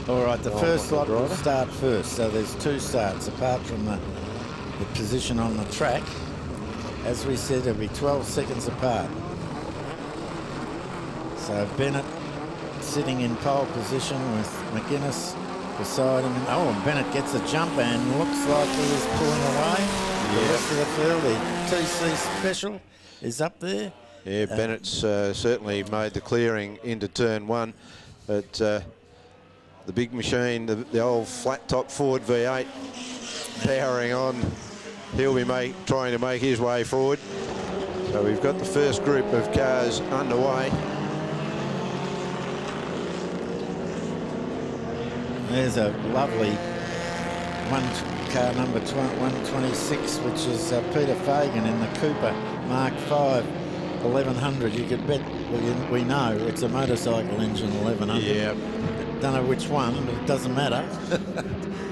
All right, the first lot will start first. So there's two starts apart from the position on the track. As we said, it'll be 12 seconds apart. So Bennett sitting in pole position with McGuinness beside him. And Bennett gets a jump and looks like he is pulling away. The rest of the field, the TC Special is up there. Yeah, Bennett's certainly made the clearing into turn one, but the big machine, the old flat top Ford V8, powering on. He'll be trying to make his way forward. So we've got the first group of cars underway. There's a lovely car number 126, which is Peter Fagan in the Cooper Mark V 1100. You could bet, we know it's a motorcycle engine 1100. Yeah. Don't know which one, but it doesn't matter.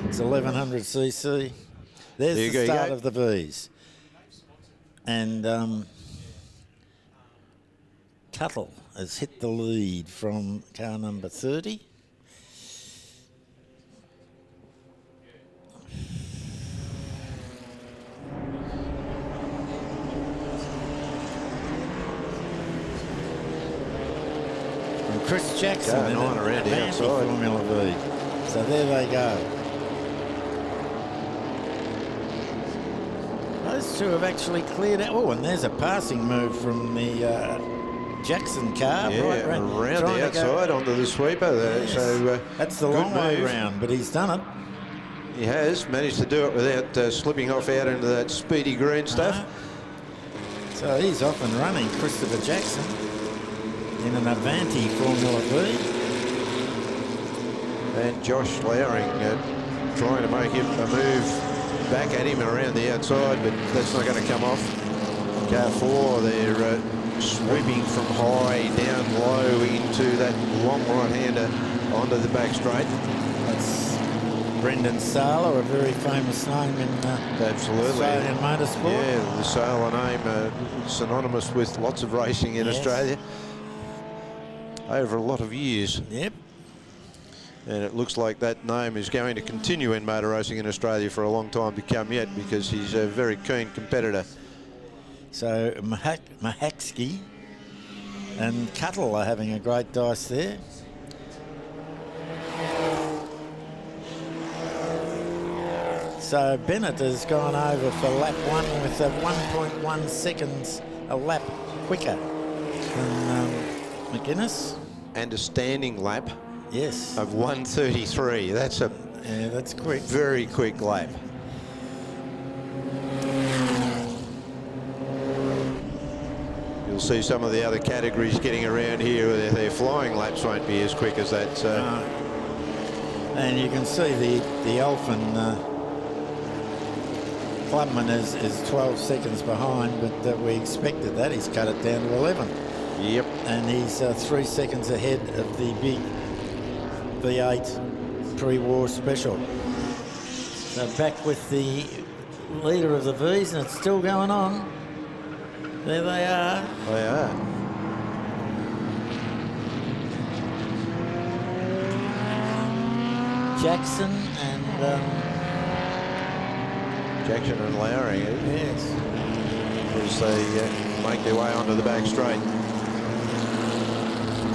It's 1100cc. There's the start of the V's. And Tuttle has hit the lead from car number 30. Chris Jackson going on around the outside. Formula V. So there they go. Those two have actually cleared out. Oh, and there's a passing move from the Jackson car. Yeah, right around the outside onto the sweeper there. Yes. So that's the long way round, but he's done it. He has managed to do it without slipping off out into that speedy green stuff. So he's off and running, Christopher Jackson, in an Avanti Formula V. And Josh Lowering trying to make him a move back at him around the outside, but that's not going to come off. Car 4, they're sweeping from high down low into that long right-hander onto the back straight. That's Brendan Sala, a very famous name in Australian motorsport. Yeah, the Sala name synonymous with lots of racing in Australia over a lot of years. Yep. And it looks like that name is going to continue in motor racing in Australia for a long time to come yet, because he's a very keen competitor. So Mahaksky and Cuttle are having a great dice there. So Bennett has gone over for lap one with a 1.1 seconds a lap quicker than McGuinness. And a standing lap. Yes. Of 1:33. That's that's quick. Very quick lap. You'll see some of the other categories getting around here. Their flying laps won't be as quick as that. And you can see the Elfin Clubman is 12 seconds behind, but we expected that. He's cut it down to 11. Yep. And he's 3 seconds ahead of the big V8 pre-war special. So back with the leader of the V's, and it's still going on. There they are. They are. Jackson and Lowering. Yes. As they make their way onto the back straight.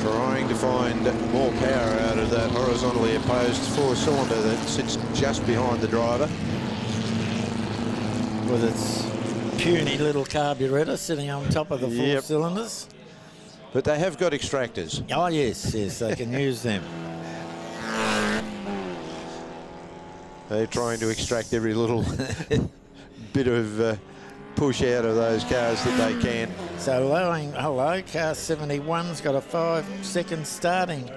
Trying to find more power out of that horizontally opposed four-cylinder that sits just behind the driver. With its puny little carburettor sitting on top of the four cylinders. But they have got extractors. Oh, yes, they can use them. They're trying to extract every little bit of push out of those cars that they can. So Lowering, hello, car 71's got a 5-second starting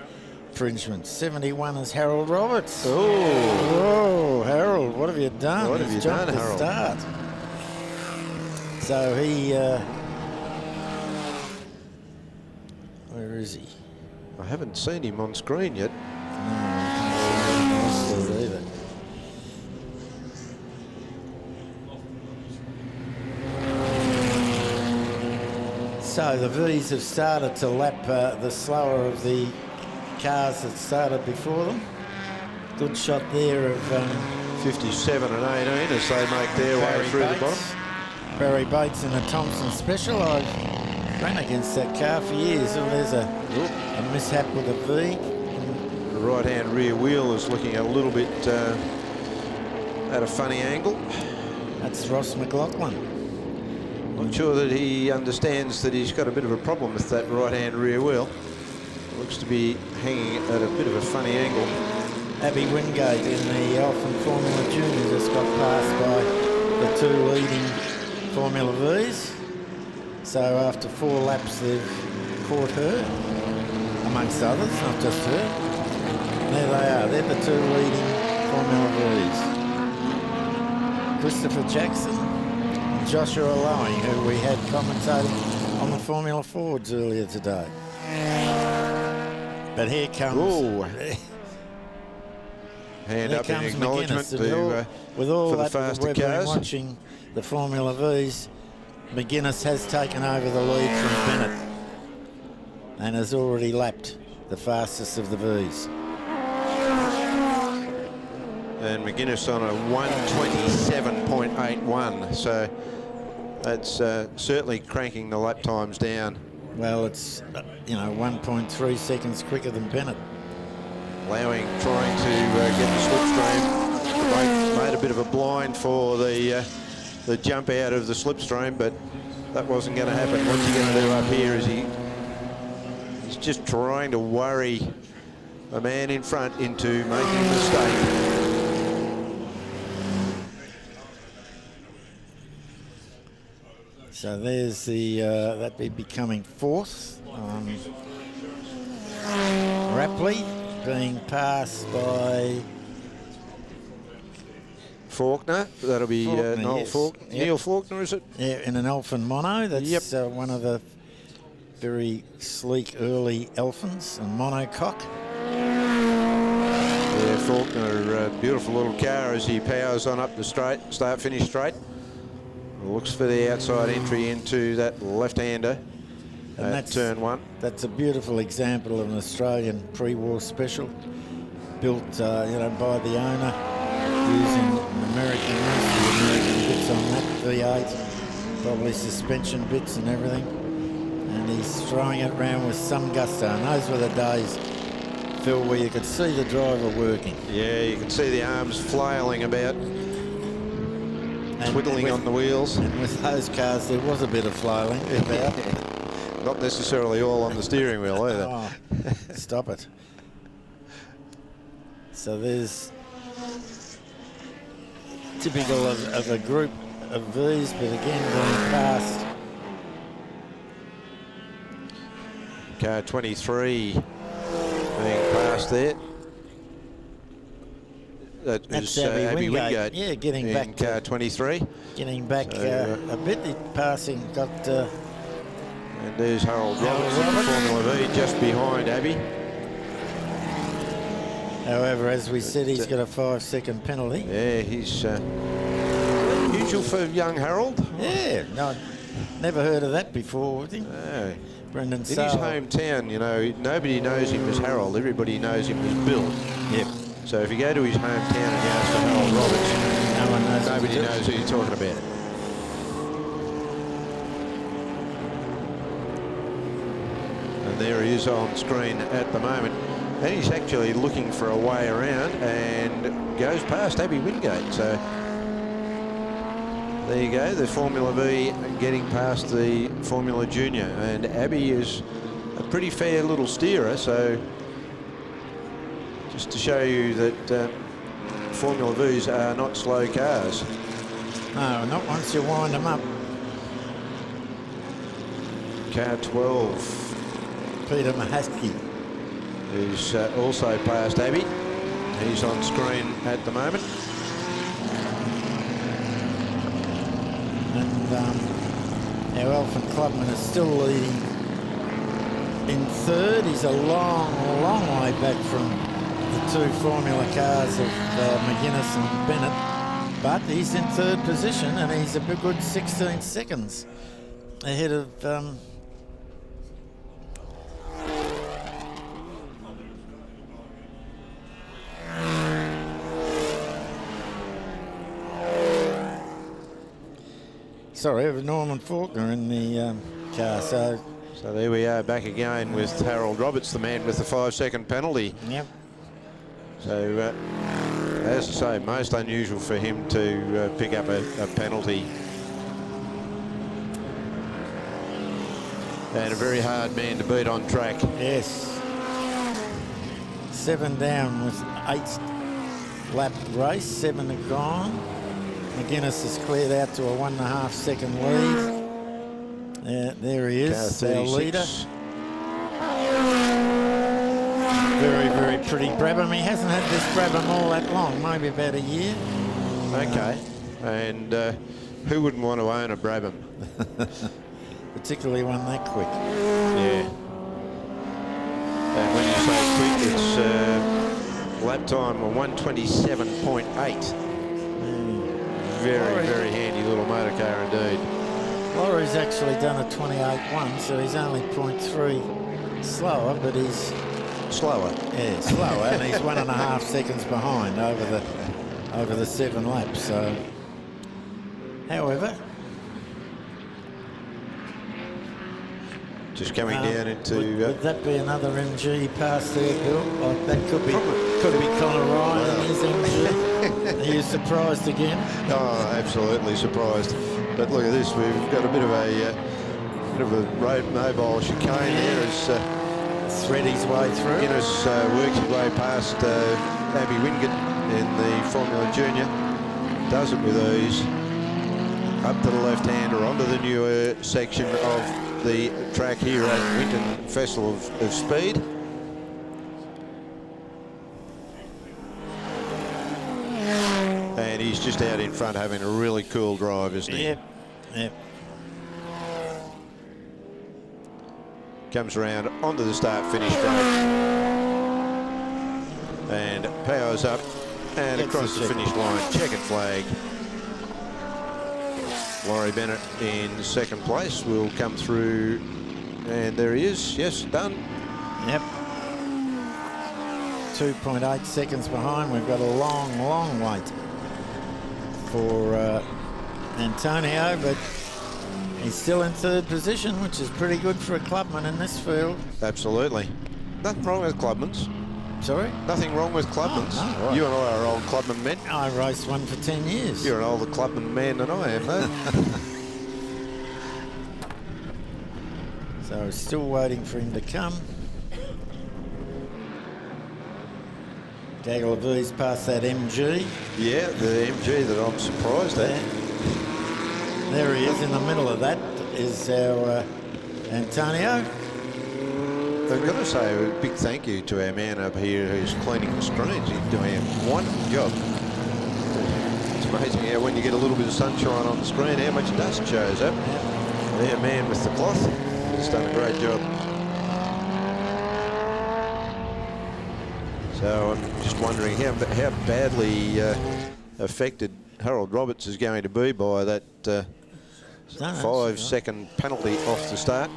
infringement. 71 is Harold Roberts. Oh, Harold, what have you done? What have you done, Harold? Start. So he, where is he? I haven't seen him on screen yet. No, I can't see him either. So the V's have started to lap the slower of the cars that started before them. Good shot there of 57 and 18 as they make their way through the bottom. Barry Bates in a Thompson Special. I've ran against that car for years. Oh, there's a mishap with a V. The right-hand rear wheel is looking a little bit at a funny angle. That's Ross McLaughlin. Not sure that he understands that he's got a bit of a problem with that right-hand rear wheel. It looks to be hanging at a bit of a funny angle. Abby Wingate in the Elfin Formula Junior just got passed by the 2 leading Formula Vs. So after 4 laps they've caught her, amongst others, not just her. And there they are, they're the 2 leading Formula Vs. Christopher Jackson and Joshua Lowing, who we had commentating on the Formula Fords earlier today. But here comes... Hand up in acknowledgement with all for the that faster we've been cars. watching the Formula Vs, McGuinness has taken over the lead from Bennett and has already lapped the fastest of the Vs. And McGuinness on a 1:27.81, so that's certainly cranking the lap times down. Well, it's 1.3 seconds quicker than Bennett. Lowing trying to get the slipstream. Made a bit of a blind for the jump out of the slipstream, but that wasn't going to happen. What's he going to do up here? Is he's just trying to worry the man in front into making a mistake. So there's the that be becoming 4th. Rapley being passed by Faulkner. That'll be Noel yes. Faulkner. Yep. Neil Faulkner, is it? Yeah, in an Elfin mono. That's one of the very sleek early Elfins, a monocoque. Yeah, Faulkner, beautiful little car as he powers on up the straight, start-finish straight. Looks for the outside entry into that left-hander at turn 1. That's a beautiful example of an Australian pre-war special, built, by the owner, using an American bits on that V8, probably suspension bits and everything, and he's throwing it around with some gusto. And those were the days, Phil, where you could see the driver working. Yeah, you can see the arms flailing about, twiddling on the wheels. And with those cars, there was a bit of flailing about. Not necessarily all on the steering wheel either. Oh, stop it. So there's typical of a group of Vs, but again going past. Car 23 being passed there. That's Abby Wingate. Yeah, getting in back. Car 23. Getting back a bit. Passing got. And there's Harold Roberts in the Formula V just behind Abby. However, as we said, he's got a 5-second penalty. Yeah, he's unusual for young Harold. Yeah, no, never heard of that before with him. No. Brendan In his Sale. hometown, nobody knows him as Harold. Everybody knows him as Bill. Yep. So if you go to his hometown and you ask for Harold Roberts, nobody knows who you're talking about. And there he is on screen at the moment. And he's actually looking for a way around and goes past Abby Wingate. So there you go, the Formula V getting past the Formula Junior. And Abby is a pretty fair little steerer, so just to show you that Formula Vs are not slow cars. No, not once you wind them up. Car 12 Peter Mahaski is also past Abby. He's on screen at the moment. And our Elfin Clubman is still leading in 3rd. He's a long, long way back from the 2 Formula cars of McGuinness and Bennett. But he's in 3rd position and he's a good 16 seconds ahead of sorry, of Norman Faulkner in the car. So there we are back again with Harold Roberts, the man with the 5-second penalty. yep. So as I say, most unusual for him to pick up a penalty. And a very hard man to beat on track. Yes. 7 down with 8 lap race, 7 have gone. McGuinness has cleared out to a 1.5 second lead. There he is, our leader. Very, very pretty Brabham. He hasn't had this Brabham all that long, maybe about a year. Okay. And who wouldn't want to own a Brabham? Particularly one that quick. Yeah. And when you say quick, it's lap time of 1:27.8. Very, very handy little motor car indeed. Laurie's actually done a 28.1, so he's only 0.3 slower, but he's slower. Yeah, slower, and he's 1.5 seconds behind over the 7 laps. So, however, just coming down into. Would that be another MG pass there, Bill? Like that could be Connor Ryan and his MG. Are you surprised again? Oh, absolutely surprised. But look at this, we've got a bit of a road mobile chicane there as thread his way through. Guinness works his way past Abby Wingett in the Formula Junior. Does it with ease. Up to the left-hander onto the newer section of the track here at Winton Festival of Speed. And he's just out in front having a really cool drive, isn't he? Yep, yep. Comes around onto the start-finish straight and powers up and across the finish line. Checkered flag. Laurie Bennett in second place will come through, and there he is. Yes, done. Yep. 2.8 seconds behind. We've got a long, long wait for Antonio, but he's still in 3rd position, which is pretty good for a clubman in this field. Absolutely. Nothing wrong with clubmans. Sorry? Nothing wrong with clubmans. Oh, no, right. You and I are old clubman men. I raced one for 10 years. You're an older clubman man than I am, though. So still waiting for him to come. Gaggle of these past that MG. Yeah, the MG that I'm surprised at. There he is in the middle of that is our Antonio. I've got to say a big thank you to our man up here who's cleaning the screens. He's doing a wonderful job. It's amazing how when you get a little bit of sunshine on the screen, how much dust shows up. Our man with the cloth has done a great job. So I'm just wondering how badly affected Harold Roberts is going to be by that 5-second penalty off the start,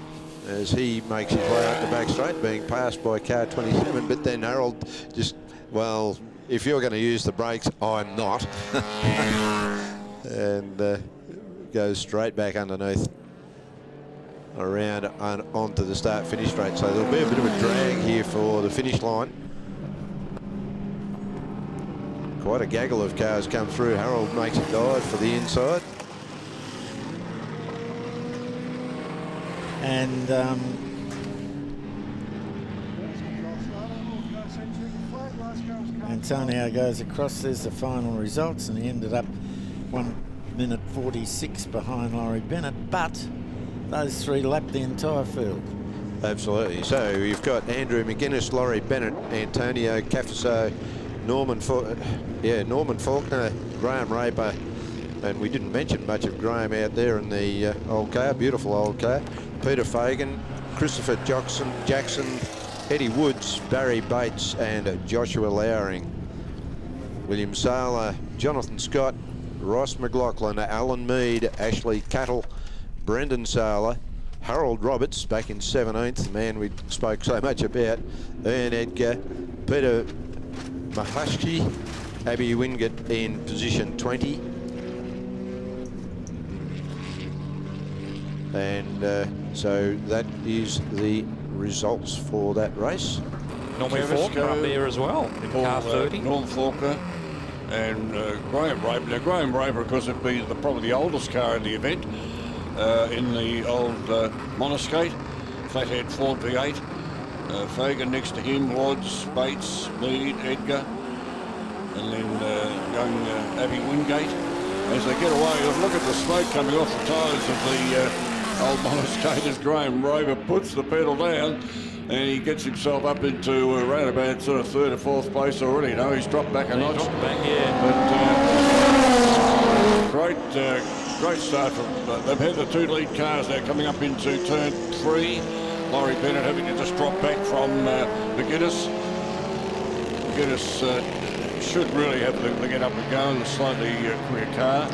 as he makes his way up the back straight, being passed by car 27. But then Harold just, well, if you're going to use the brakes, I'm not. And goes straight back underneath, around and onto the start-finish straight. So there'll be a bit of a drag here for the finish line. Quite a gaggle of cars come through. Harold makes a dive for the inside. And Antonio goes across. There's the final results, and he ended up 1:46 behind Laurie Bennett, but those 3 lapped the entire field. Absolutely. So you've got Andrew McGuinness, Laurie Bennett, Antonio Cafuso, Norman Faulkner, Graham Raper, and we didn't mention much of Graham out there in the old car, beautiful old car. Peter Fagan, Christopher Jackson, Eddie Woods, Barry Bates, and Joshua Lowering. William Sala, Jonathan Scott, Ross McLaughlin, Alan Mead, Ashley Cattle, Brendan Sala, Harold Roberts back in 17th, the man we spoke so much about, Ian Edgar, Peter Mahashki, Abby Wingett in position 20. And so that is the results for that race. Norman Faulkner up there as well in car 30. Norman Faulkner and Graham Raper. Now, Graham Raper, of course, would be probably the oldest car in the event, in the old monoskate, flathead Ford V8. Fagan next to him, Wads, Bates, Mead, Edgar, and then young Abby Wingate. As they get away, look at the smoke coming off the tyres of the old monoskate as Graham Raper puts the pedal down, and he gets himself up into around about sort of third or fourth place already. No, he's dropped back a notch. Dropped back, yeah. But great start from. They've had the 2 lead cars now coming up into turn 3. Laurie Bennett having to just drop back from McGuinness. McGuinness should really have the get up and go in the slightly quicker car.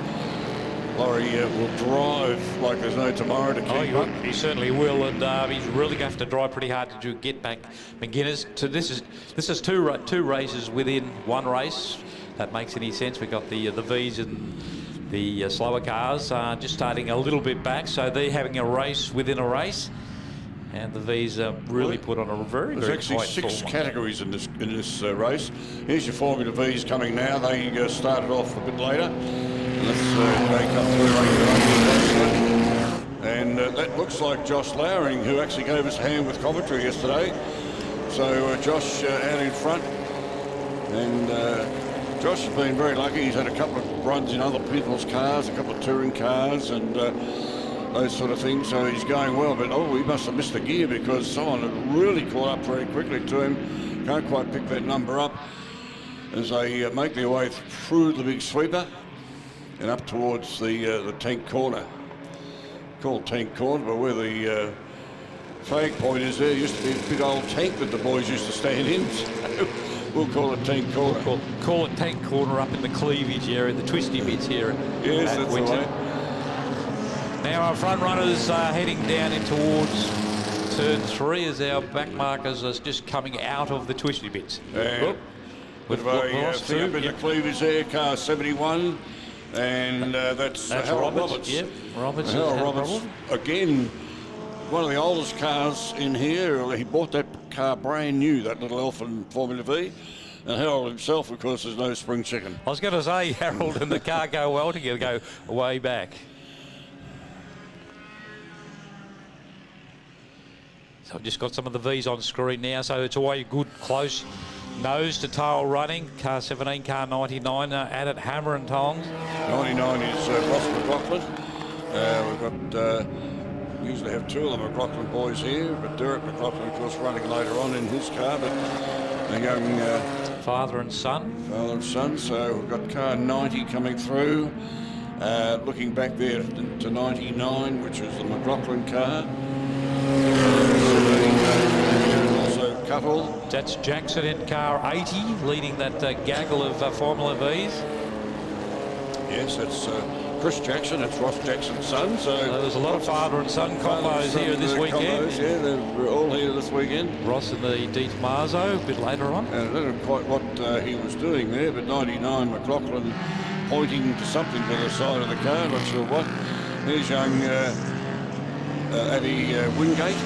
Laurie will drive like there's no tomorrow to keep up. He certainly will, and he's really going to have to drive pretty hard to get back McGuinness. This is two races within one race. That makes any sense. We've got the V's and the slower cars just starting a little bit back, so they're having a race within a race. And the V's really put on a very, There's very actually 6 categories in this race. Here's your Formula V's coming now. They started off a bit later. They come through. And that looks like Josh Lowering, who actually gave us a hand with commentary yesterday. So Josh out in front. And Josh has been very lucky. He's had a couple of runs in other people's cars, a couple of touring cars, and those sort of things, so he's going well. But he must have missed a gear because someone had really caught up very quickly to him. Can't quite pick that number up as they make their way through the big sweeper and up towards the tank corner. Called tank corner, but where the flag point is, there used to be a big old tank that the boys used to stand in. So we'll call it tank corner. Call it tank corner up in the cleavage area, the twisty bits here. Yes, that's Winton. right. Now our front runners are heading down in towards turn 3 as our back markers are just coming out of the twisty bits. With a thing up in the cleavage there, car 71, and that's Harold Roberts. Yep, Roberts. Harold Roberts, again, one of the oldest cars in here. He bought that car brand new, that little Elfin Formula V. And Harold himself, of course, is no spring chicken. I was going to say, Harold and the car go well together, go way back. So I've just got some of the V's on screen now, so it's away good, close nose to tail running. Car 17, car 99, at it, hammer and tongs. 99 is Ross McLaughlin. We've got, usually have 2 of the McLaughlin boys here, but Derek McLaughlin, of course, running later on in his car, but a young... father and son. Father and son, so we've got car 90 coming through. Looking back there to 99, which is the McLaughlin car. Also Cuttle. That's Jackson in car 80, leading that gaggle of Formula V's. Yes, that's Chris Jackson. That's Ross Jackson's son. So there's a lot of father and son combos here this weekend. Combos, yeah, they're all here this weekend. Ross and the Di Tommaso a bit later on. And I don't know quite what he was doing there, but 99 McLaughlin pointing to something to the side of the car, not sure what. Here's young Abby Wingate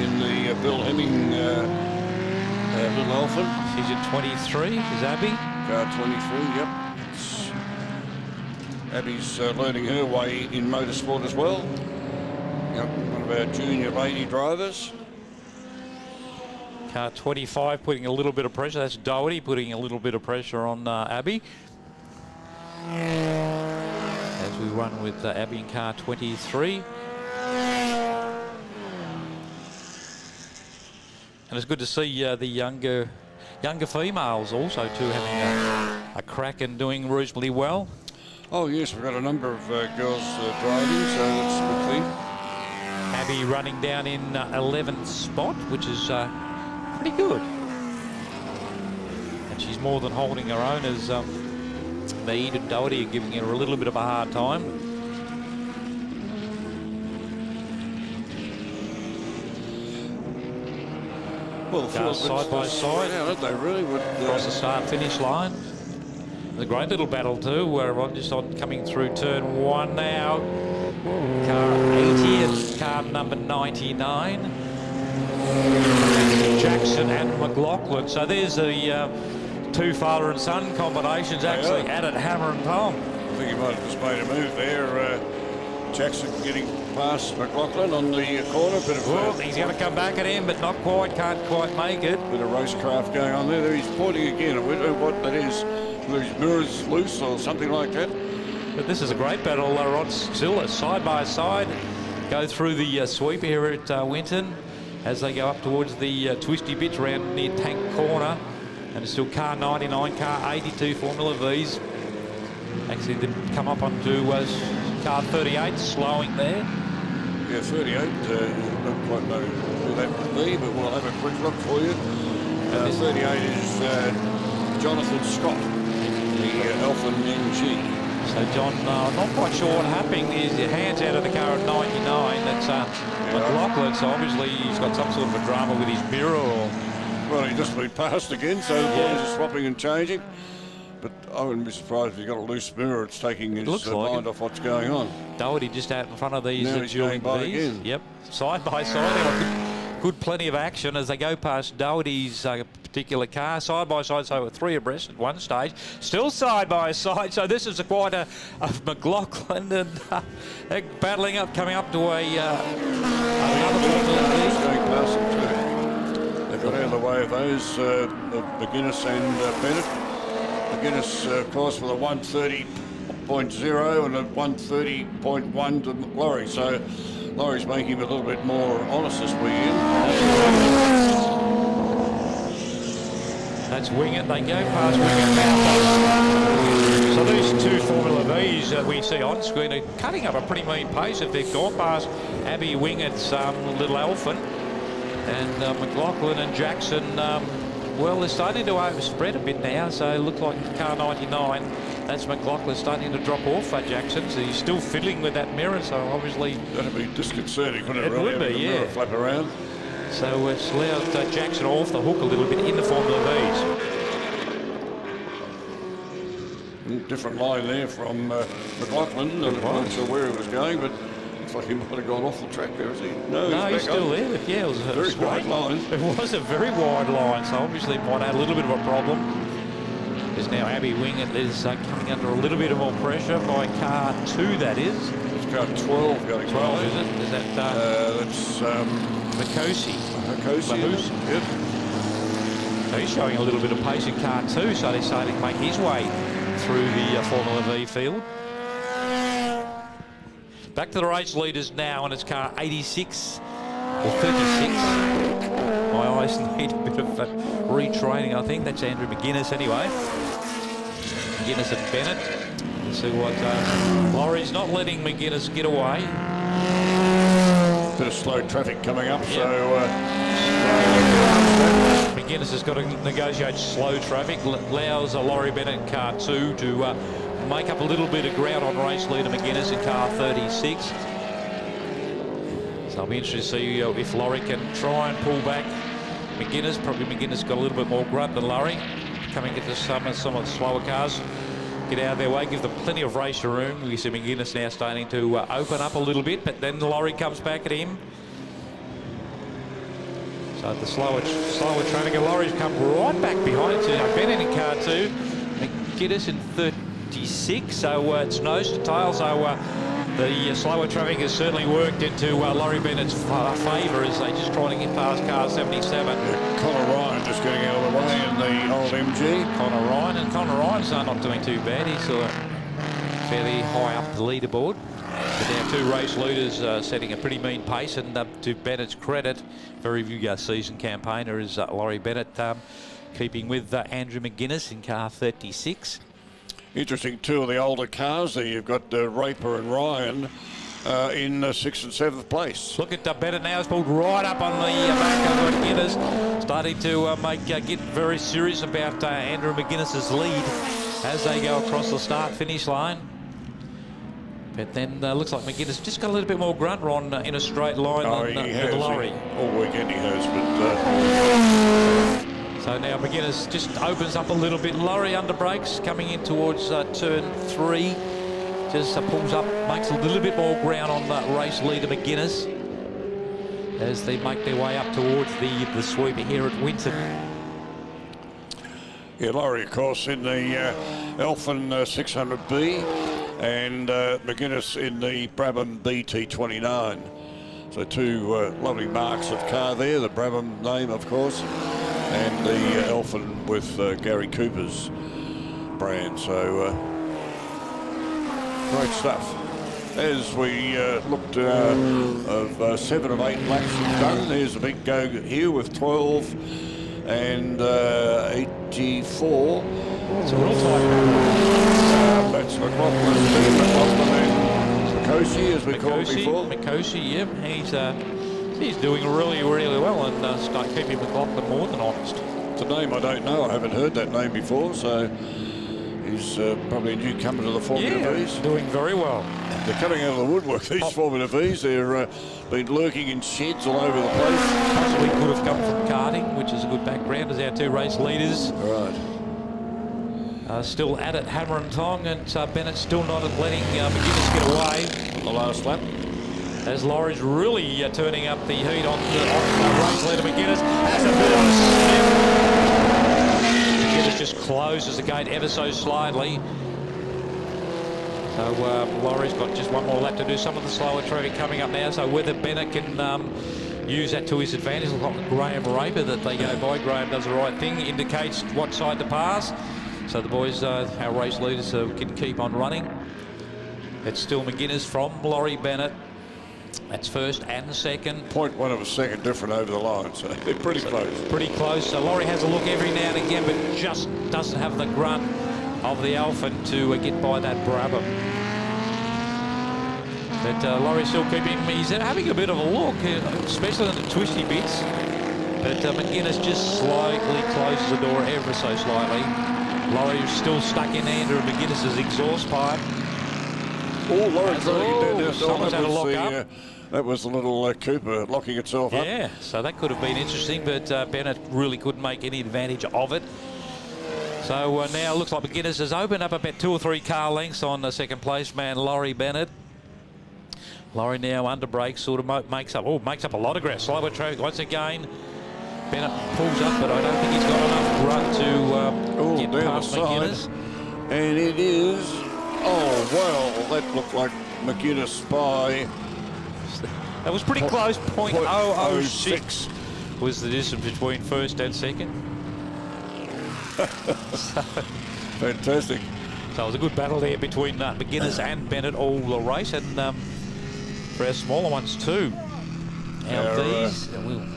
in the Bill Hemming Little Elfin. She's at 23, is Abby? Car 23, yep. Abby's learning her way in motorsport as well. Yep, one of our junior lady drivers. Car 25 putting a little bit of pressure. That's Doherty putting a little bit of pressure on Abby. As we run with Abby in car 23. And it's good to see the younger females also too having a crack and doing reasonably well. Oh yes, we've got a number of girls driving, so that's a good thing. Abby running down in 11th spot, which is pretty good. And she's more than holding her own as Mead and Doherty are giving her a little bit of a hard time. Well, the side by side. Yeah, aren't they really? Across the start-finish line. A great little battle too, where I'm just on coming through turn 1 now. car 80 and car number 99. That's Jackson and McLaughlin. So there's the two father and son combinations actually at it hammer and tongue. I think he might have just made a move there. Jackson getting past McLaughlin on the corner. Bit of Well, he's going to come back at him, but not quite. Can't quite make it. bit of racecraft going on there. He's pointing again. I don't know what that is. Whether his mirror's loose or something like that. But this is a great battle. Rod still side by side. Go through the sweep here at Winton as they go up towards the twisty bits around near Tank Corner. And it's still car 99, car 82 Formula Vs. Actually, they come up onto car 38, slowing there. Yeah, 38. Don't quite know who that would be, but we'll have a quick look for you. 38 is Jonathan Scott, the Alpha MG. So John, not quite sure what happened. His hands out of the car at 99. That's McLaughlin, so obviously he's got some sort of a drama with his mirror or... Well, he just been passed again, so the boys are swapping and changing. But I wouldn't be surprised if he's got a loose mirror. It's taking his mind off what's going on. Doherty just out in front of these. Now he's going by again. Yep, side by side. Good plenty of action as they go past Doherty's particular car, side by side, so three abreast at one stage. Still side by side, so this is quite a McLaughlin and they're battling up, coming up to another He's going past them too. They got out of the way of those, McGuinness and Bennett. McGuinness, of course, with a 130.0 and a 130.1 to Laurie. So Laurie's making him a little bit more honest this weekend. That's Wingett. They go past Wingett now. So these two Formula Vs that we see on screen are cutting up a pretty mean pace. If they've gone past Abby Wingett's little elephant and McLaughlin and Jackson, well, they're starting to overspread a bit now. So it looks like car 99. That's McLaughlin starting to drop off at Jackson. So he's still fiddling with that mirror. So obviously that'd be disconcerting, wouldn't it? It would be, yeah. Flap around. So it's allowed Jackson off the hook a little bit in the Formula Vs. Different line there from McLaughlin. I'm not sure where he was going, but looks like he might have gone off the track there, is he? No, he's still there. But yeah, it was a very wide line. It was a very wide line, so obviously it might add a little bit of a problem. Because now Abby Wingett is coming under a little bit of more pressure by car 2, that is. It's car 12 going 12, is it? Is that... that's... Makosi. Yep. So he's showing a little bit of pace in car 2, so they're starting to make his way through the Formula V field. Back to the race leaders now, and it's car 86 or 36. My eyes need a bit of retraining, I think. That's Andrew McGuinness anyway. McGuinness and Bennett. Let's see what... Laurie's not letting McGuinness get away. Bit of slow traffic coming up, so McGuinness has got to negotiate slow traffic. Allows Laurie Bennett in car 2 to make up a little bit of ground on race leader McGuinness in car 36. So I'll be interested to see if Laurie can try and pull back McGuinness. Probably McGuinness got a little bit more grunt than Laurie. Coming into some of the slower cars. Get out of their way, give them plenty of race room. We see McGuinness now starting to open up a little bit, but then Laurie comes back at him. So the slower traffic, and Laurie's come right back behind. So Bennett in car 2, McGuinness in 36, so it's nose to tail. So the slower traffic has certainly worked into Laurie Bennett's favour as they just try to get past car 77. Connor Ryan just getting out of the way in the old MG. Connor Ryan's not doing too bad. He's fairly high up the leaderboard. But now two race leaders setting a pretty mean pace, and to Bennett's credit, very seasoned campaigner is Laurie Bennett, keeping with Andrew McGuinness in car 36. Interesting, two of the older cars there. You've got Raper and Ryan in 6th and 7th place. Look at Bennett now. He's pulled right up on the back of McGuinness, starting to get very serious about Andrew McGuinness's lead as they go across the start-finish line. But then looks like McGuinness just got a little bit more grunt on in a straight line than Laurie. All weekend he has, but... So now McGuinness just opens up a little bit. Laurie under brakes coming in towards turn 3. just pulls up, makes a little bit more ground on that race leader McGuinness as they make their way up towards the sweeper here at Winton. Yeah, Laurie, of course, in the Elfin 600B and McGuinness in the Brabham BT29. So two lovely marks of car there, the Brabham name, of course, and the Elfin with Gary Cooper's brand. So great stuff. As we looked of 7 of 8 laps done, there's a big go here with 12 and 84. It's a real tight That's McLaughlin and Mikosi, as we called before. Mikosi, yep. He's doing really, really well and start keeping McLaughlin more than honest. It's a name I don't know. I haven't heard that name before, so he's probably a newcomer to the Formula V's. Doing very well. They're coming out of the woodwork, these Formula V's. They're been lurking in sheds all over the place. Possibly could have come from karting, which is a good background as our two race leaders. Right. Still at it, hammer and tong, and Bennett still not letting McGuinness get away On the last lap. as Laurie's really turning up the heat on race leader McGuinness. Has a bit of a slip. McGuinness just closes the gate ever so slightly. So Laurie's got just one more lap to do. Some of the slower traffic coming up now, so whether Bennett can use that to his advantage. Looks like Graham Raper that they go by. Graham does the right thing, indicates what side to pass. So the boys, our race leaders, can keep on running. It's still McGuinness from Laurie Bennett. That's first and second. 0.1 of a second different over the line, so they're pretty close. Pretty close. So Laurie has a look every now and again, but just doesn't have the grunt of the Elfin to get by that Brabham. But Laurie's still keeping, he's having a bit of a look, especially on the twisty bits. But McGuinness just slightly closes the door ever so slightly. Laurie's still stuck in Andrew McGuinness's exhaust pipe. Oh, Laurie's someone's had a lock up. That was the little Cooper locking itself up. Yeah, so that could have been interesting, but Bennett really couldn't make any advantage of it. So now it looks like McGuinness has opened up about 2 or 3 car lengths on the second place man, Laurie Bennett. Laurie now under brakes, sort of makes up a lot of ground. Slower traffic once again. Bennett pulls up, but I don't think he's got enough grunt to get past McGuinness. And it is, oh well, that looked like McGuinness by... That was pretty close. 0.006 was the distance between first and second. Fantastic. So it was a good battle there between McGuinness and Bennett all the race, and for our smaller ones too. We'll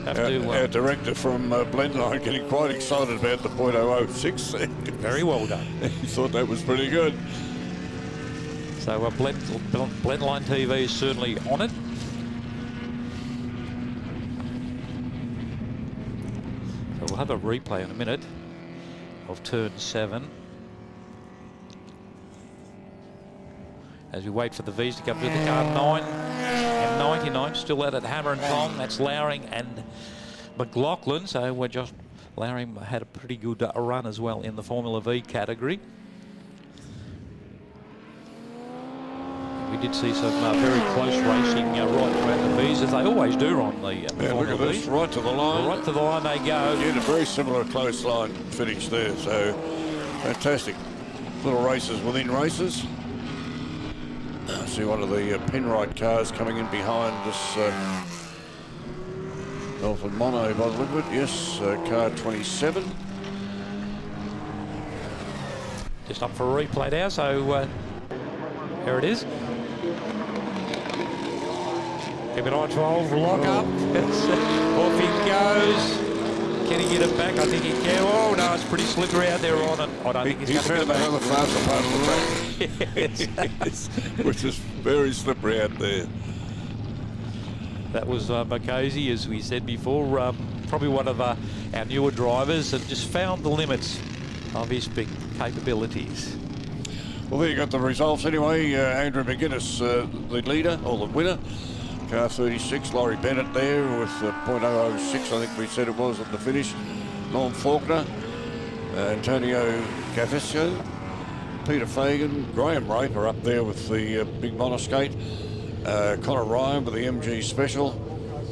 have our director from Blendline getting quite excited about the 0.006. Very well done. He thought that was pretty good. So Blendline TV is certainly on it. So we'll have a replay in a minute of turn 7. As we wait for the V's to come through the car. 9 and 99 still at it, hammer and tong. That's Lowering and McLaughlin. So we're just, Lowering had a pretty good run as well in the Formula V category. We did see some very close racing right throughout the V's, as they always do on the look at this, right to the line. Right to the line they go. Yeah, a very similar close line finish there, so fantastic. Little races within races. I see one of the Penrite cars coming in behind this Elfin Mono by the look of it. Yes, car 27. Just up for a replay now, so here it is. Keep it on 12, lock up. Off he goes. Can he get it back? I think he can. Oh no, it's pretty slippery out there on it. I don't think he's going to get it another back. faster part of the track. Which is very slippery out there. That was Mikosi, as we said before, probably one of our newer drivers, and just found the limits of his big capabilities. Well, there you got the results anyway. Andrew McGuinness, the leader, or the winner. Car 36, Laurie Bennett there with 0.006, I think we said it was at the finish. Norm Faulkner, Antonio Gavesco, Peter Fagan, Graham Raper up there with the big monoskate, Connor Ryan with the MG Special,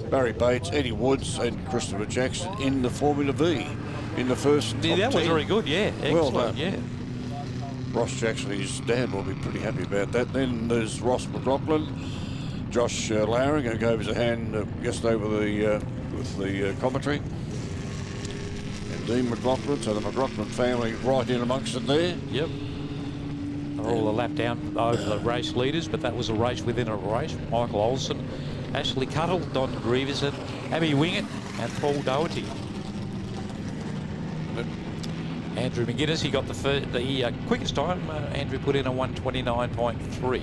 Barry Bates, Eddie Woods and Christopher Jackson in the Formula V in the first top That was 10. very good, yeah. Excellent, Well done. yeah. Ross Jackson, his dad, will be pretty happy about that. Then there's Ross McLaughlin, Josh Lowering, who gave us a hand just over the with the commentary, and Dean McLaughlin. So the McLaughlin family right in amongst it there. Yep. They're all a lap down over the race leaders, but that was a race within a race. Michael Olsen, Ashley Cuttle, Don Grieverson, Abby Wingett, and Paul Doherty. Andrew McGuinness, he got the quickest time. Andrew put in a 1:29.3.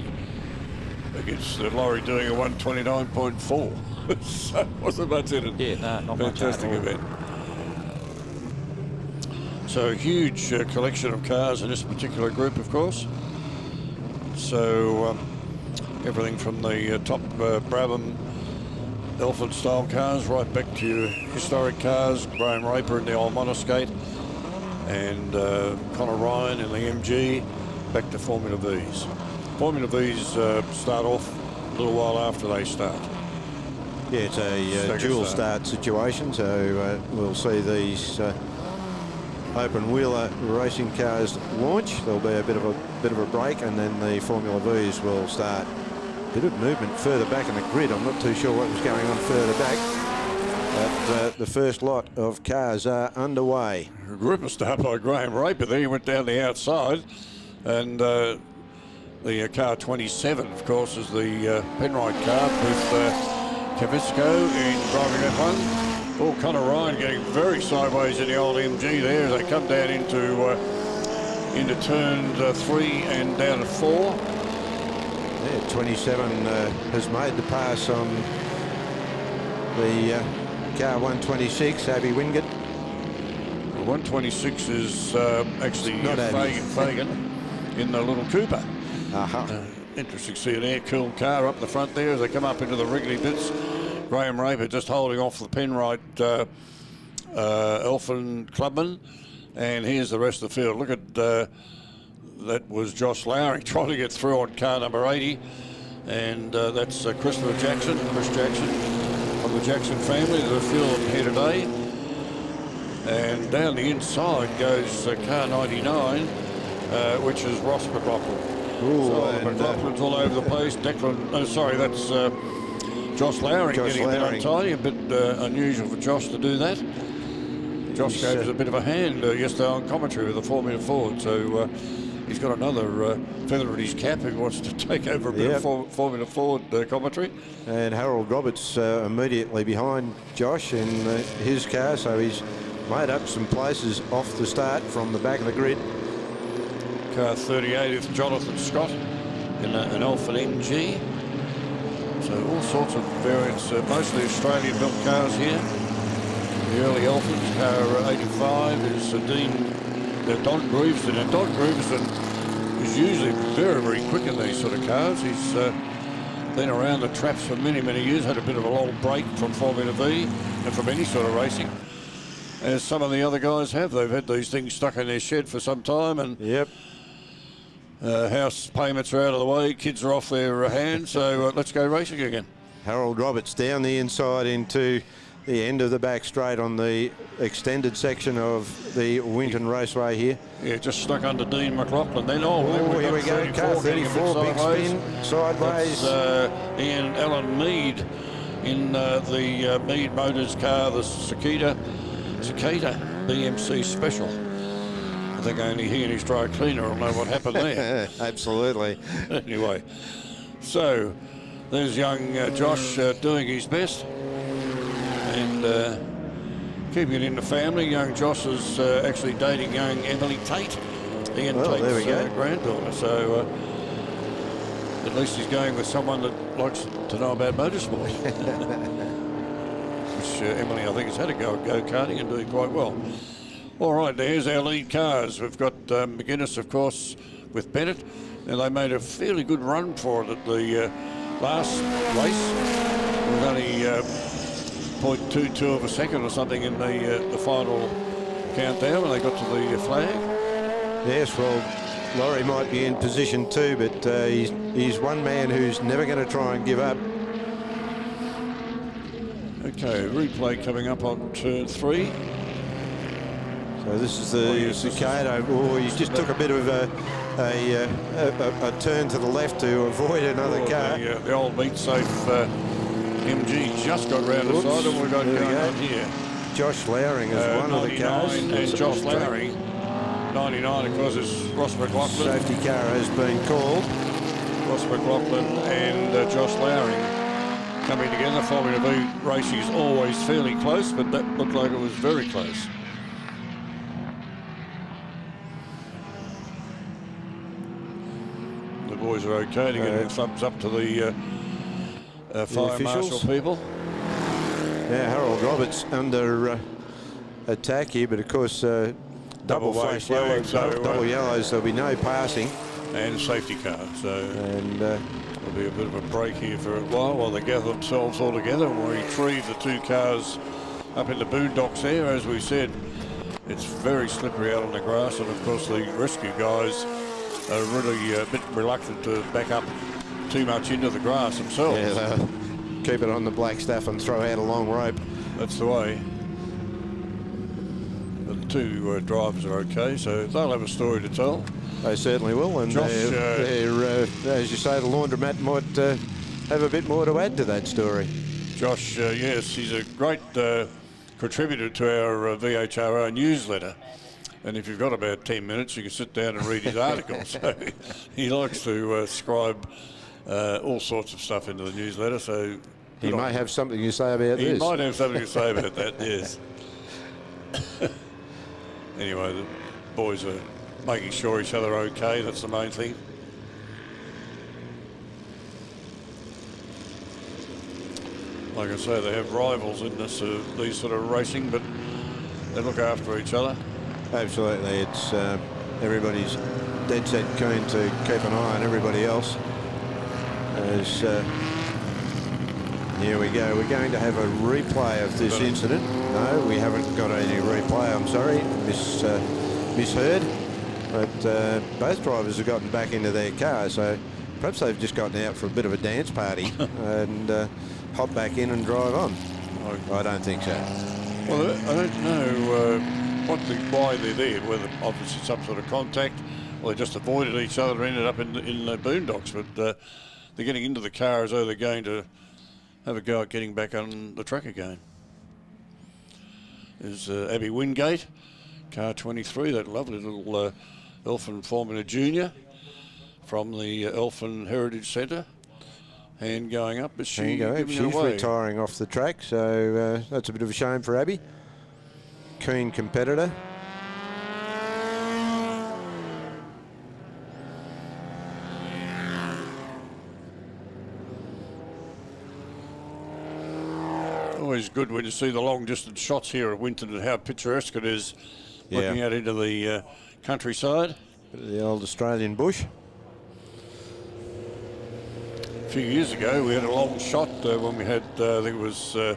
Against the lorry doing a 1:29.4. So wasn't much in it. Yeah, no, not much at Fantastic all. event. So a huge collection of cars in this particular group, of course. So everything from the top Brabham Elford style cars right back to historic cars, Graham Raper in the old monoskate, and Connor Ryan in the MG, back to Formula Vs. Formula Vs start off a little while after they start. Yeah, it's a dual start situation, so we'll see these open wheeler racing cars launch. There'll be a bit of a break, and then the Formula Vs will start. A bit of movement further back in the grid. I'm not too sure what was going on further back, but the first lot of cars are underway. The group will start by Graham Raper. There he went down the outside, and the car 27, of course, is the Penrite car with Kavitsco in driving that one. Oh, Connor Ryan getting very sideways in the old MG there as they come down into turn 3 and down to 4. Yeah, 27 has made the pass on the car 126, Abby Wingett. 126 is actually Not Fagan in the little Cooper. Interesting to see an air-cooled car up the front there as they come up into the wriggly bits. Graham Raper just holding off the Penrite Elfin clubman. And here's the rest of the field. Look at that was Josh Lowering trying to get through on car number 80. And that's Christopher Jackson, Chris Jackson from the Jackson family. There's a few of them here today. And down the inside goes car 99, which is Ross McLaughlin. Ooh, so McLaughlin's all over the place. That's Josh Lowering getting a bit untidy, a bit unusual for Josh to do that. Josh gave us a bit of a hand yesterday on commentary with the Formula Ford, so he's got another feather in his cap who wants to take over a bit of Formula Ford commentary. And Harold Roberts immediately behind Josh in his car, so he's made up some places off the start from the back of the grid. Car 38 is Jonathan Scott in an Alpha MG. So all sorts of variants, mostly Australian-built cars here. The early Elfins, car 85 is Don Grieverson. And Don Grieverson is usually very, very quick in these sort of cars. He's been around the traps for many, many years, had a bit of a long break from Formula V and from any sort of racing. As some of the other guys have. They've had these things stuck in their shed for some time, and house payments are out of the way, kids are off their hands, so let's go racing again. Harold Roberts down the inside into the end of the back straight on the extended section of the Winton Raceway here. Yeah, just stuck under Dean McLaughlin then. Here we go, car 34, big spin, sideways. That's Ian Allen Mead in the Mead Motors car, the Cicada BMC Special. I think only he and his dry cleaner will know what happened there. Absolutely. Anyway, so there's young Josh doing his best and keeping it in the family. Young Josh is actually dating young Emily Tate, Ian Tate's granddaughter. So at least he's going with someone that likes to know about motorsport. Which Emily, I think, has had a go at go-karting and doing quite well. All right, there's our lead cars. We've got McGuinness, of course, with Bennett. And they made a fairly good run for it at the last race. With only 0.22 of a second or something in the final countdown when they got to the flag. Yes, well, Laurie might be in position too, but he's one man who's never going to try and give up. Okay, replay coming up on turn 3. So this is the Cicada. Oh, he just took a bit of a turn to the left to avoid another car. The old meat safe MG just got round the side, and we've got going on here. Josh Lowring is one of the cars. And Josh Lowring, 99, of course, is Ross McLaughlin. Safety car has been called. Ross McLaughlin and Josh Lowring coming together. Formula V racing is always fairly close, but that looked like it was very close. The boys are okay to get a thumbs up to the fire marshal people. Yeah, Harold Roberts under attack here, but of course double flash yellow, double yellows, there'll be no passing. And safety car, so and there'll be a bit of a break here for a while they gather themselves all together and we retrieve the 2 cars up in the boondocks there. As we said, it's very slippery out on the grass, and of course the rescue guys are really a bit reluctant to back up too much into the grass themselves. Yeah, they'll keep it on the black stuff and throw out a long rope. That's the way. But the 2 drivers are okay, so they'll have a story to tell. They certainly will, and Josh, as you say, the laundromat might have a bit more to add to that story. Josh, yes, he's a great contributor to our VHRO newsletter. And if you've got about 10 minutes, you can sit down and read his articles. So he likes to scribe all sorts of stuff into the newsletter. So he may have something to say about this. He might have something to say about that, yes. Anyway, the boys are making sure each other are okay. That's the main thing. Like I say, they have rivals in this these sort of racing, but they look after each other. Absolutely, it's everybody's dead set keen to keep an eye on everybody else. As here we go, we're going to have a replay of this incident. No, we haven't got any replay. I'm sorry, misheard. But both drivers have gotten back into their car, so perhaps they've just gotten out for a bit of a dance party and hop back in and drive on. I don't think so. Well, I don't know why they're there, whether obviously some sort of contact, or they just avoided each other and ended up in the boondocks, but they're getting into the car as though they're going to have a go at getting back on the track again. There's Abby Wingate, car 23, that lovely little Elfin Formula Junior from the Elfin Heritage Centre. Hand going up, but she's retiring off the track, so that's a bit of a shame for Abby. Keen competitor. Always good when you see the long distance shots here at Winton and how picturesque it is, looking out into the countryside. The old Australian bush. A few years ago we had a long shot when we had, I think it was the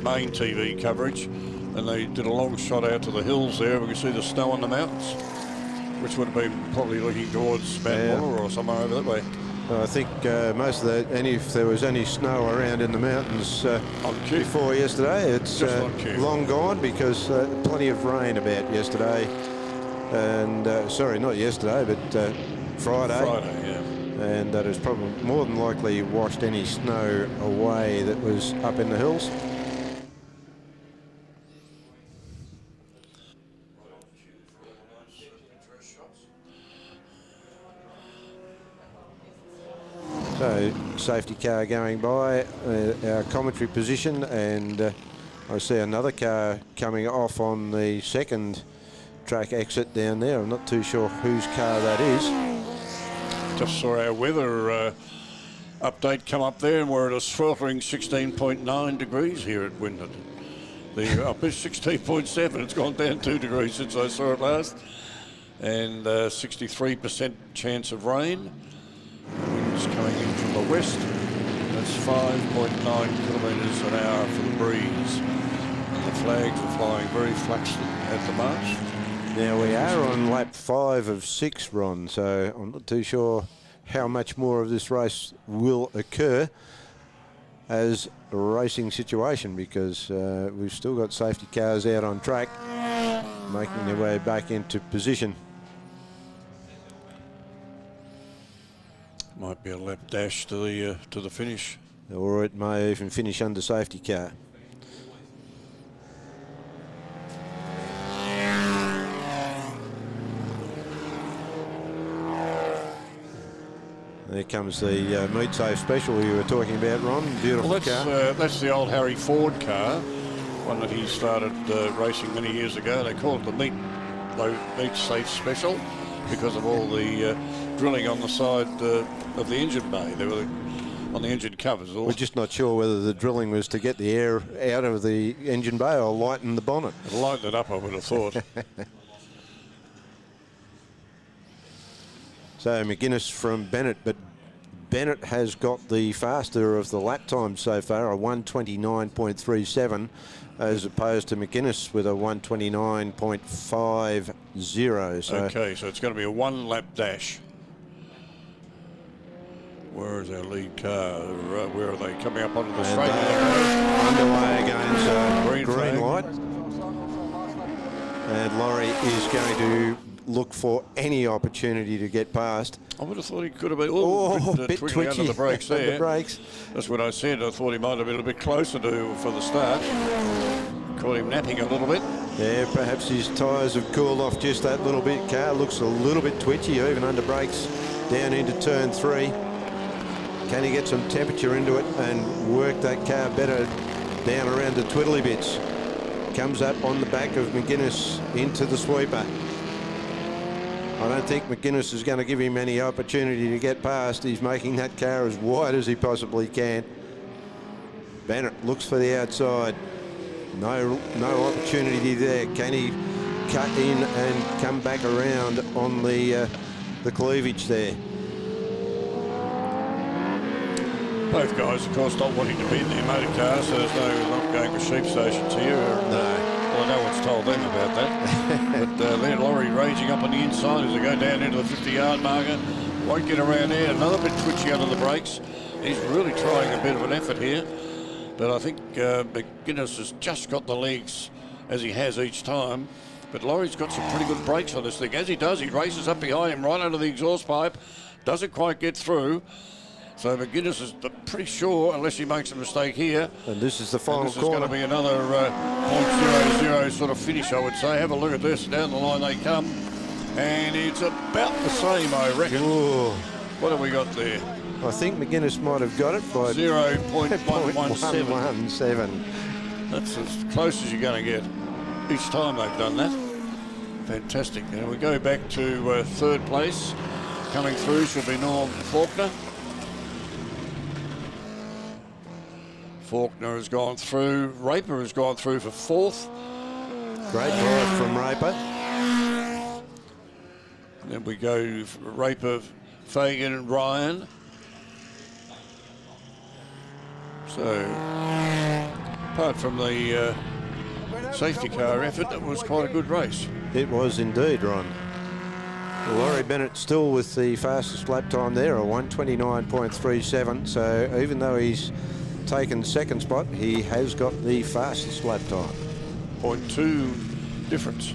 main TV coverage, and they did a long shot out to the hills there. We could see the snow on the mountains, which would have been probably looking towards Mount Muller or somewhere over that way. I think most of that, if there was any snow around in the mountains before yesterday, it's long gone, because plenty of rain about yesterday, and sorry, not yesterday, but Friday. Friday, yeah. And that has probably more than likely washed any snow away that was up in the hills. So, safety car going by our commentary position, and I see another car coming off on the second track exit down there. I'm not too sure whose car that is. Just saw our weather update come up there, and we're at a sweltering 16.9 degrees here at Winton. The up is 16.7. It's gone down 2 degrees since I saw it last, and 63% chance of rain. Winds coming in from the west. That's 5.9 kilometres an hour for the breeze. And the flags are flying very flaxly at the mast. Now we are on lap 5 of 6, Ron, so I'm not too sure how much more of this race will occur as a racing situation, because we've still got safety cars out on track making their way back into position. Might be a lap dash to the finish. Or it may even finish under safety car. There comes the Meat Safe Special you were talking about, Ron. Beautiful Well, car. that's the old Harry Ford car, one that he started racing many years ago. They called it the Meat Safe Special because of all the drilling on the side of the engine bay. They were on the engine covers. We're just not sure whether the drilling was to get the air out of the engine bay or lighten the bonnet. It lightened it up, I would have thought. So McGuinness from Bennett, but Bennett has got the faster of the lap time so far, a 1:29.37, as opposed to McGuinness with a 1:29.50. So Okay, so it's going to be a 1 lap dash. Where is our lead car? Where are they coming up onto the straight? Underway again, so Green green flag. light. And Laurie is going to look for any opportunity to get past. I would have thought he could have been A bit twiddling twitchy under the brakes there. under the brakes. That's what I said. I thought he might have been a bit closer for the start. Caught him napping a little bit. Yeah, perhaps his tyres have cooled off just that little bit. Car looks a little bit twitchy, even under brakes, down into turn 3. Can he get some temperature into it and work that car better down around the twiddly bits? Comes up on the back of McGuinness into the sweeper. I don't think McGuinness is going to give him any opportunity to get past. He's making that car as wide as he possibly can. Bennett looks for the outside. No opportunity there. Can he cut in and come back around on the cleavage there? Both guys, of course, not wanting to be in their motor car, so there's not going for sheep stations here. No. Well, no one's told them about that. But there, Laurie raging up on the inside as they go down into the 50-yard marker. Won't get around there. Another bit twitchy under the brakes. He's really trying a bit of an effort here. But I think McGuinness has just got the legs as he has each time. But Laurie's got some pretty good brakes on this thing. As he does, he races up behind him right under the exhaust pipe. Doesn't quite get through. So McGuinness is pretty sure, unless he makes a mistake here. And this is the final This is corner. going to be another .00 sort of finish, I would say. Have a look at this. Down the line they come. And it's about the same, I reckon. Ooh. What have we got there? I think McGuinness might have got it by 0.117. 0.117. That's as close as you're going to get. Each time they've done that. Fantastic. And we go back to third place. Coming through should be Norm Faulkner. Faulkner has gone through. Raper has gone through for fourth. Great drive from Raper. Then we go Raper, Fagan and Ryan. So, apart from the safety car effort, that was quite a good race. It was indeed, Ron. Laurie Bennett still with the fastest lap time there, a 1:29.37. So even though he's taken second spot, he has got the fastest lap time. 0.2 difference.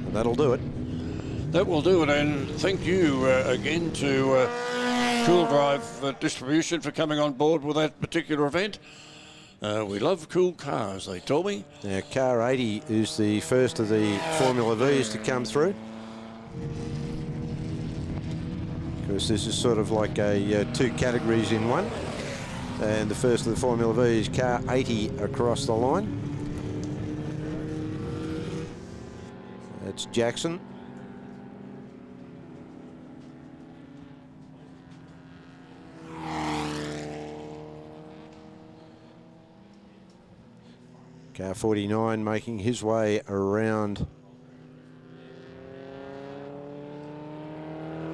And that'll do it. That will do it, and thank you again to Cool Drive Distribution for coming on board with that particular event. We love cool cars, they told me. Now, car 80 is the first of the Formula Vs to come through. Because this is sort of like a two categories in one. And the first of the Formula V is car 80 across the line. That's Jackson. Car 49 making his way around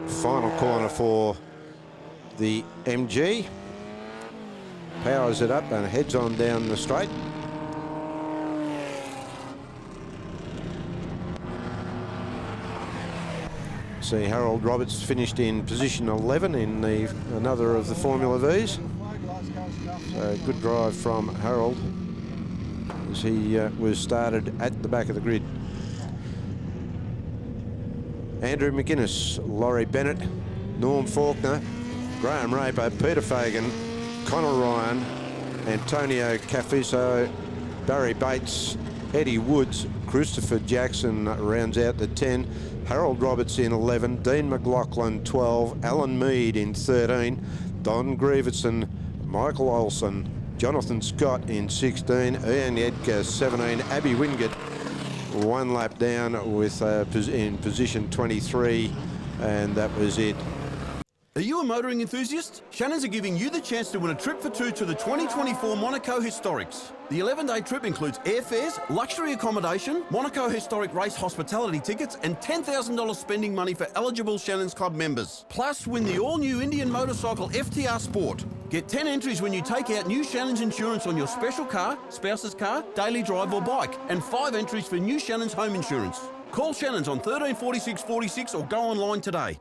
final corner for the MG. Powers it up and heads on down the straight. see Harold Roberts finished in position 11 in another of the Formula Vs. So good drive from Harold as he was started at the back of the grid. Andrew McGuinness, Laurie Bennett, Norm Faulkner, Graham Raper, Peter Fagan, Connor Ryan, Antonio Cafiso, Barry Bates, Eddie Woods, Christopher Jackson rounds out the 10, Harold Roberts in 11, Dean McLaughlin 12, Alan Mead in 13, Don Grieverson, Michael Olson, Jonathan Scott in 16, Ian Edgar 17, Abby Wingate one lap down with in position 23, and that was it. Are you a motoring enthusiast? Shannons are giving you the chance to win a trip for two to the 2024 Monaco Historics. The 11-day trip includes airfares, luxury accommodation, Monaco Historic Race hospitality tickets, and $10,000 spending money for eligible Shannons Club members. Plus, win the all-new Indian motorcycle FTR Sport. Get 10 entries when you take out new Shannons insurance on your special car, spouse's car, daily drive or bike, and 5 entries for new Shannons home insurance. Call Shannons on 134646 or go online today.